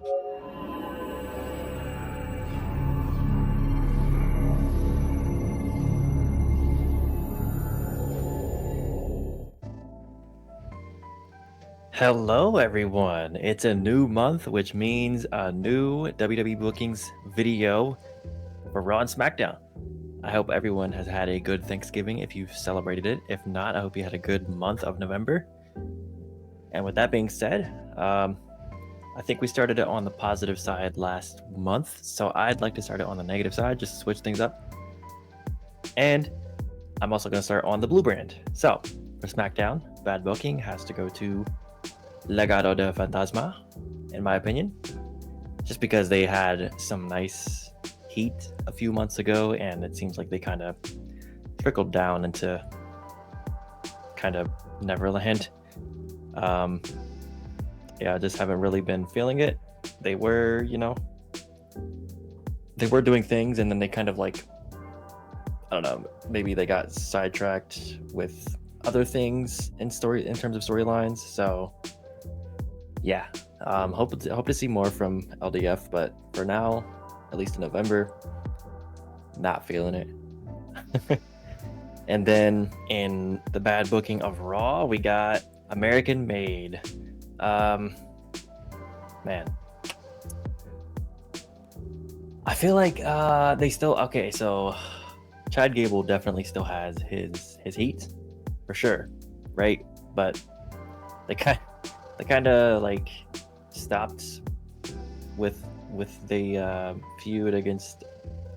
Hello, everyone. It's a new month, which means a new WWE bookings video for Raw and Smackdown. I hope everyone has had a good Thanksgiving if you've celebrated it. If not, I hope you had a good month of November. And with that being said, I think we started it on the positive side last month, so I'd like to start it on the negative side just to switch things up. And I'm also going to start on the blue brand. So for SmackDown, bad booking has to go to Legado de Fantasma, in my opinion, just because they had some nice heat a few months ago, and it seems like they kind of trickled down into kind of Neverland. Yeah, I just haven't really been feeling it. They were, doing things, and then they kind of like, I don't know, maybe they got sidetracked with other things in terms of storylines. So yeah, hope to see more from LDF, but for now, at least in November, not feeling it. And then in the bad booking of Raw, we got American Made. Man, I feel like they still okay. So Chad Gable definitely still has his heat for sure, right? But they kind of like stopped with the feud against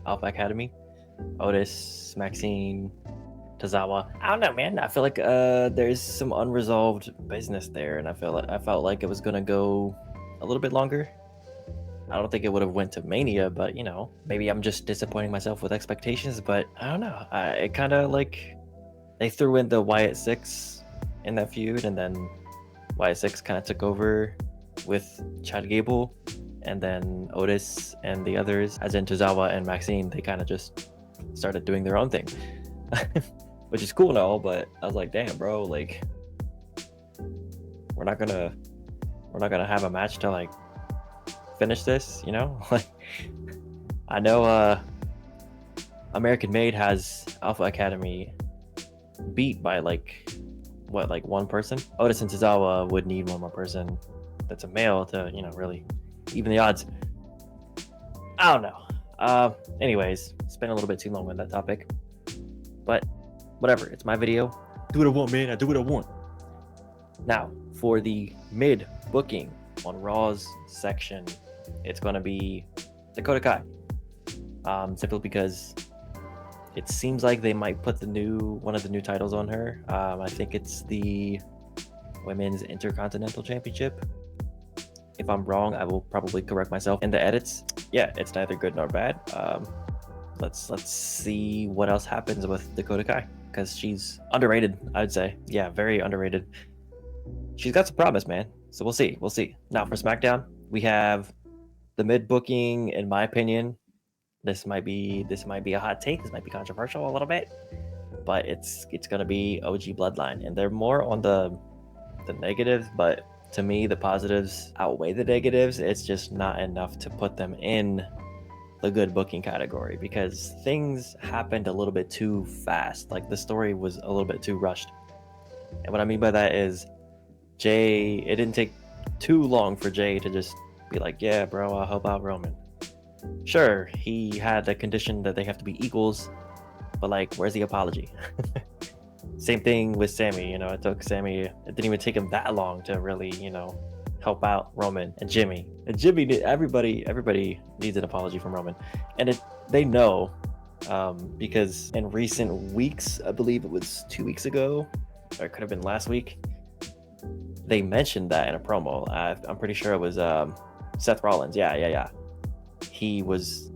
Alpha Academy, Otis, Maxine, Tozawa. I don't know, man. I feel like there's some unresolved business there, and I felt like it was gonna go a little bit longer. I don't think it would have went to Mania, but maybe I'm just disappointing myself with expectations. But I don't know. It kind of like they threw in the Wyatt Six in that feud, and then Wyatt Six kind of took over with Chad Gable, and then Otis and the others, as in Tozawa and Maxine, they kind of just started doing their own thing, which is cool and all. But I was like, damn, bro, like we're not gonna have a match to like finish this, like I know American Made has Alpha Academy beat by like one person. Otis and Tozawa would need one more person that's a male to really even the odds. I don't know. Anyways, spent a little bit too long on that topic, but whatever, it's my video. Do what I want, man. I do what I want. Now for the mid booking on Raw's section, it's going to be Dakota Kai, simply because it seems like they might put one of the new titles on her. I think it's the Women's Intercontinental Championship. If I'm wrong, I will probably correct myself in the edits. Yeah, it's neither good nor bad. Let's see what else happens with Dakota Kai, because she's underrated, I'd say. Yeah, very underrated. She's got some promise, man. So we'll see. Now for SmackDown, we have the mid booking. In my opinion, this might be a hot take. This might be controversial a little bit, but it's gonna be OG Bloodline, and they're more on the negatives. But to me, the positives outweigh the negatives. It's just not enough to put them in the good booking category, because things happened a little bit too fast. Like the story was a little bit too rushed, and what I mean by that is it didn't take too long for Jay to just be like, yeah, bro, I'll help out Roman. Sure, he had the condition that they have to be equals, but like, where's the apology? Same thing with Sammy. It took Sammy, it didn't even take him that long to really, help out Roman and Jimmy. And Jimmy, everybody needs an apology from Roman. And they know, because in recent weeks, I believe it was 2 weeks ago, or it could have been last week, they mentioned that in a promo. I'm pretty sure it was Seth Rollins. Yeah. He was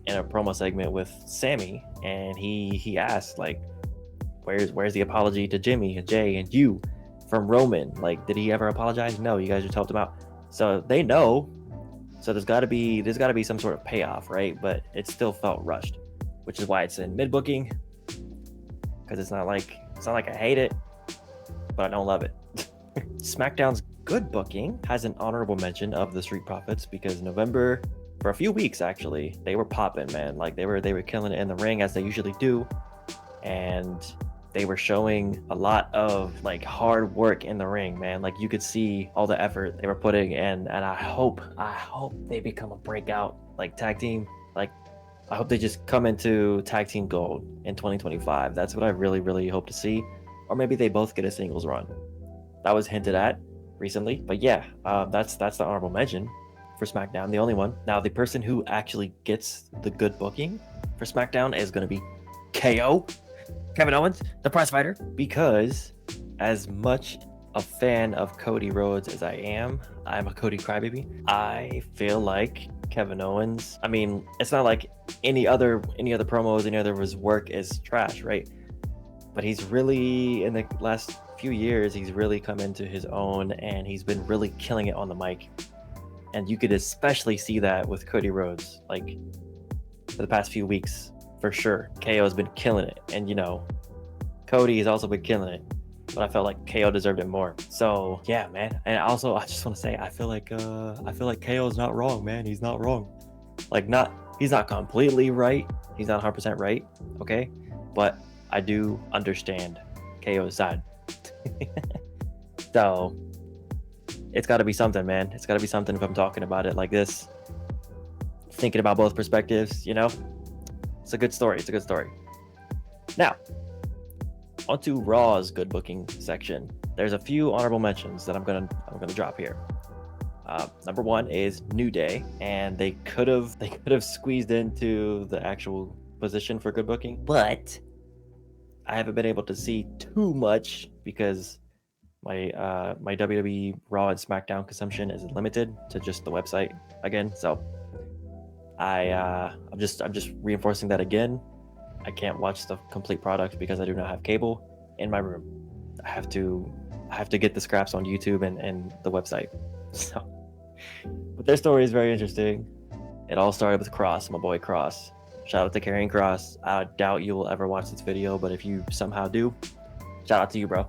in a promo segment with Sammy, and he asked like, where's the apology to Jimmy and Jay and you from Roman? Like, did he ever apologize? No, you guys just helped him out. So they know. So there's got to be some sort of payoff, right? But it still felt rushed, which is why it's in mid booking, because it's not like I hate it, but I don't love it. SmackDown's Good Booking has an honorable mention of the Street Profits because November, for a few weeks actually, they were popping, man. Like they were killing it in the ring as they usually do, and they were showing a lot of like hard work in the ring, man. Like you could see all the effort they were putting in, and I hope they become a breakout like tag team. Like I hope they just come into tag team gold in 2025. That's what I really, really hope to see. Or maybe they both get a singles run. That was hinted at recently, but yeah, that's the honorable mention for SmackDown, the only one. Now, the person who actually gets the good booking for SmackDown is going to be KO, Kevin Owens, the prize fighter, because as much a fan of Cody Rhodes as I am, I'm a Cody crybaby. I feel like Kevin Owens, I mean, it's not like any other promos, any other of his work is trash, right? But he's really, in the last few years, he's really come into his own, and he's been really killing it on the mic. And you could especially see that with Cody Rhodes, like for the past few weeks, for sure. KO has been killing it, and you know, Cody has also been killing it, but I felt like KO deserved it more. So yeah, man. And also, I just want to say, I feel like KO is not wrong, man. He's not wrong. Like he's not completely right. He's not 100% right. Okay, but I do understand KO's side. So it's got to be something, man. It's got to be something if I'm talking about it like this, thinking about both perspectives, you know. It's a good story. It's a good story. Now, onto Raw's good booking section. There's a few honorable mentions that I'm gonna drop here. Number one is New Day, and they could have squeezed into the actual position for good booking, but I haven't been able to see too much because my WWE Raw and SmackDown consumption is limited to just the website again. So I'm just reinforcing that again. I can't watch the complete product because I do not have cable in my room. I have to get the scraps on YouTube and the website. So, but their story is very interesting. It all started with Cross, my boy Cross. Shout out to Karrion Kross. I doubt you will ever watch this video, but if you somehow do, shout out to you, bro.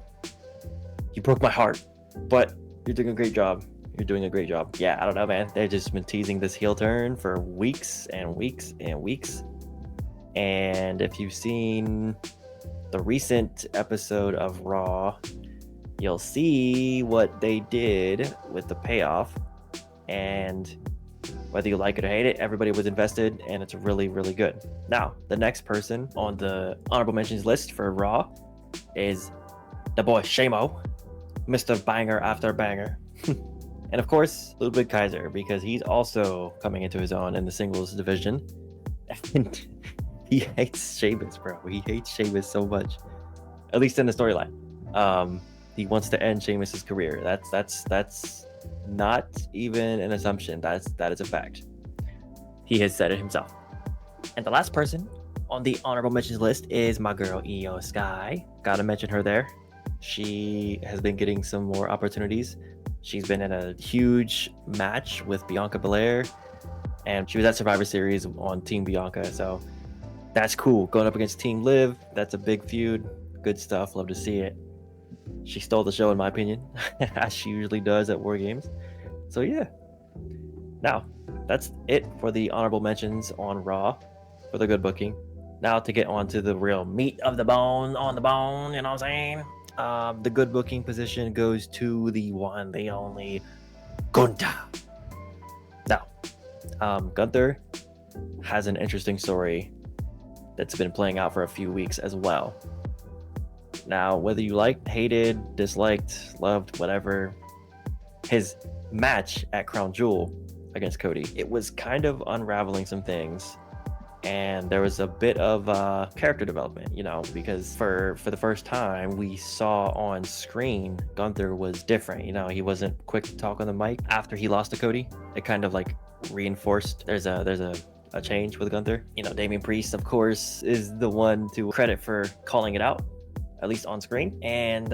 You broke my heart, but you're doing a great job. You're doing a great job. Yeah, I don't know, man. They've just been teasing this heel turn for weeks and weeks and weeks. And if you've seen the recent episode of Raw, you'll see what they did with the payoff. And whether you like it or hate it, everybody was invested, and it's really, really good. Now, the next person on the honorable mentions list for Raw is the boy Shamo, Mr. Banger After Banger. And of course, Ludwig Kaiser, because he's also coming into his own in the singles division. And he hates Sheamus, bro. He hates Sheamus so much, at least in the storyline. He wants to end Sheamus's career. That's not even an assumption. That is a fact. He has said it himself. And the last person on the honorable mentions list is my girl Io Sky. Gotta mention her there. She has been getting some more opportunities. She's been in a huge match with Bianca Belair, and she was at Survivor Series on Team Bianca. So that's cool. Going up against Team Liv, that's a big feud. Good stuff. Love to see it. She stole the show, in my opinion, as she usually does at War Games. So yeah. Now, that's it for the honorable mentions on Raw for the good booking. Now to get on to the real meat of the bone, on the bone, you know what I'm saying? The good booking position goes to the one, the only, Gunther. Now, Gunther has an interesting story that's been playing out for a few weeks as well. Now, whether you liked, hated, disliked, loved, whatever, his match at Crown Jewel against Cody, it was kind of unraveling some things, and there was a bit of character development, you know, because for the first time we saw on screen Gunther was different. You know, he wasn't quick to talk on the mic after he lost to Cody. It kind of like reinforced there's a change with Gunther. You know, Damian Priest, of course, is the one to credit for calling it out, at least on screen. And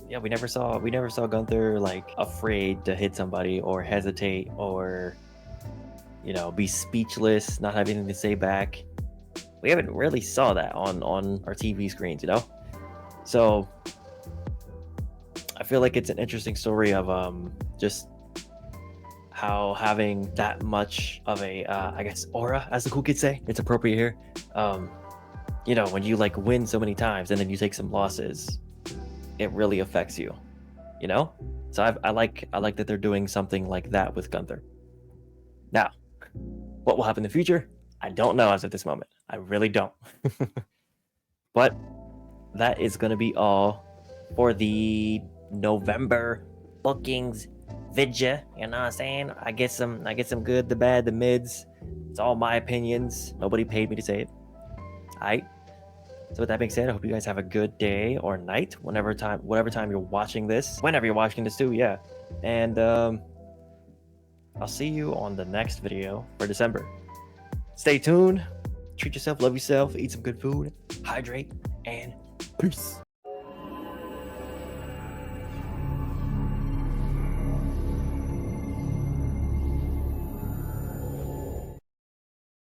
yeah, we never saw Gunther like afraid to hit somebody or hesitate or, you know, be speechless, not have anything to say back. We haven't really saw that on our TV screens, you know. So I feel like it's an interesting story of just how having that much of a I guess aura, as the cool kids say, it's appropriate here. You know, when you like win so many times and then you take some losses, it really affects you. You know, so I like that they're doing something like that with Gunther. Now, what will happen in the future? I don't know as of this moment. I really don't. But that is going to be all for the November bookings vidya. You know what I'm saying? I get some good, the bad, the mids. It's all my opinions. Nobody paid me to say it. Alright. So with that being said, I hope you guys have a good day or night, whatever time you're watching this. Whenever you're watching this too, yeah. And I'll see you on the next video for December. Stay tuned. Treat yourself, love yourself, eat some good food, hydrate, and peace.